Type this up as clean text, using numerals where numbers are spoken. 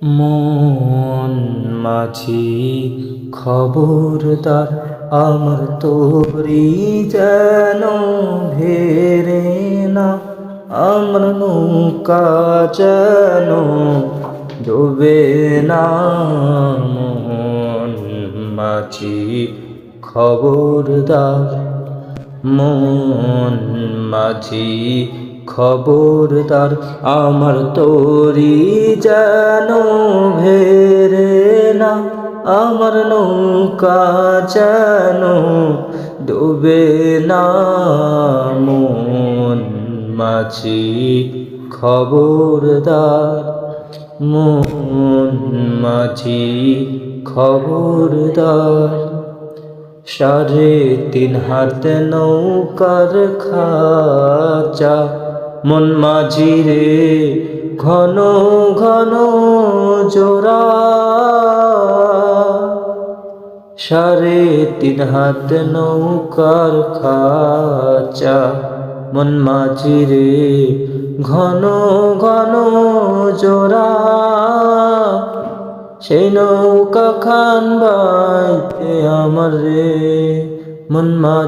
মন মাঝি খবরদার, আমার তোরি যেন ভেরে না, আমার নৌকা যেন ডুবে না। মন মাঝি খবরদার, মন মাঝি খবরদার, আমার তোরি যেন ভেরে না, আমার নৌকা যেন ডুবে না। মন মাঝি খবরদার, মন মাঝি খবরদার। 3.5 হাত নৌকার খাঁচা, মন মাঝি রে ঘন ঘন জোড়া। 3.5 হাত নৌকার খাঁচা, মন মাঝি রে ঘন ঘন জোড়া। সেই নৌকা খান বাইতে আমার রে, মন মাঝি।